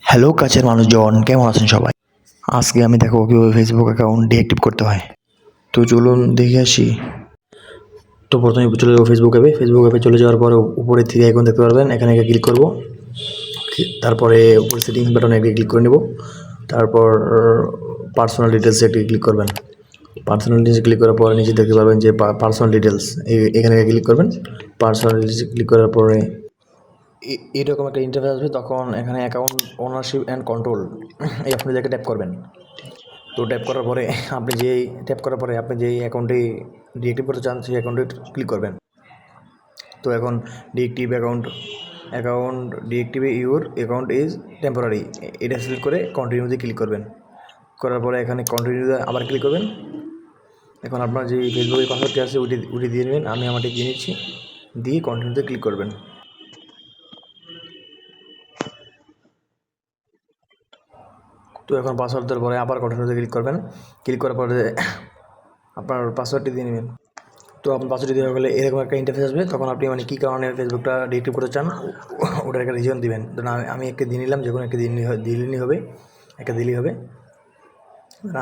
Hello কাছের মানুষজন, কেমন আছেন সবাই? আজকে আমি দেখাবো কীভাবে ফেসবুক অ্যাকাউন্ট ডিঅ্যাক্টিভ করতে হয়। তো চলুন দেখে আসি। তো প্রথমে চলে যাবো ফেসবুক অ্যাপে চলে যাওয়ার পরে উপরের থেকে আইকন দেখতে পারবেন, এখানে ক্লিক করব। তারপরে উপরে সেটিংস বাটনে একটা ক্লিক করে নেব। তারপর পার্সোনাল ডিটেলসে একটা ক্লিক করবেন। পার্সোনাল ডিটেলস ক্লিক করার পরে নিচে দেখতে পারবেন যে পার্সোনাল ডিটেলস, এখানে ক্লিক করবেন। পার্সোনাল ডিটেলসে ক্লিক করার পরে এরকম একটা ইন্টারফেস আসবে। তখন এখানে অ্যাকাউন্ট ওনারশিপ অ্যান্ড কন্ট্রোল এই আপনি দেখে ট্যাপ করবেন। তো ট্যাপ করার পরে আপনি যেই অ্যাকাউন্টে ডিএক্টিভ করতে চান সেই অ্যাকাউন্টে ক্লিক করবেন। তো এখন deactive your account is temporary, এটা সিলেক্ট করে কন্টিনিউতে ক্লিক করবেন। করার পরে এখানে কন্টিনিউতে আবার ক্লিক করবেন। এখন আপনার যে ফেসবুকের পাসওয়ার্ডটি আছে ওটি দিয়ে নেবেন। আমি আমারটি দিয়ে নিচ্ছি, দিয়ে কন্টিনিউতে ক্লিক করবেন। তো এখন পাসওয়ার্ড দেওয়ার পরে আবার কন্টিনিউতে ক্লিক করবেন। ক্লিক করার পরে আপনার পাসওয়ার্ডটি দিয়ে নেবেন। তো আপনার পাসওয়ার্ডটি দেওয়া হলে এরকম একটা ইন্টারফেস আসবে। তখন আপনি কী কারণে ফেসবুকটা ডিএক্টিভ করতে চান ওটার একটা রিজন দিবেন। ধরুন আমি একটা দিয়ে নিলাম, যে কোনো একটা দিলেই হবে, একটা দিলেই হবে।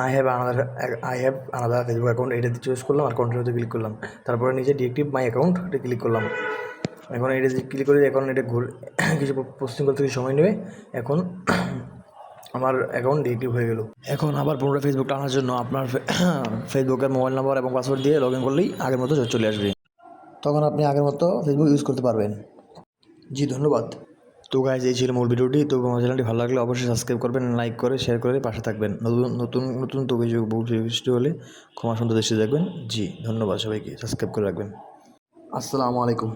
I have another Facebook account, এটাতে চুজ করলাম আর কন্টিনিউতে ক্লিক করলাম। তারপরে নিচে ডিএক্টিভ মাই অ্যাকাউন্ট এটা ক্লিক করলাম। এখন এটা ক্লিক করে এখন এটা কিছু প্রসেসিং করতে কিছু সময় নেবে। এখন আমার অ্যাকাউন্ট ডিএক্টিভ হয়ে গেল। এখন আবার পুনরায় ফেসবুকটা আনার জন্য আপনার ফেসবুকের মোবাইল নাম্বার এবং পাসওয়ার্ড দিয়ে লগ ইন করলেই আগের মতো চলে আসবে। তখন আপনি আগের মতো ফেসবুক ইউজ করতে পারবেন। জি ধন্যবাদ। তো গাইজ, এই ছিল মূল ভিডিওটি। তো আমার চ্যানেলটি ভালো লাগলে অবশ্যই সাবস্ক্রাইব করবেন, লাইক করে শেয়ার করে পাশে থাকবেন। নতুন তো কিছু বৃষ্টি হলে ক্ষমা সুন্দর দৃষ্টি দেখবেন। জি ধন্যবাদ সবাইকে, সাবস্ক্রাইব করে রাখবেন। আসসালামু আলাইকুম।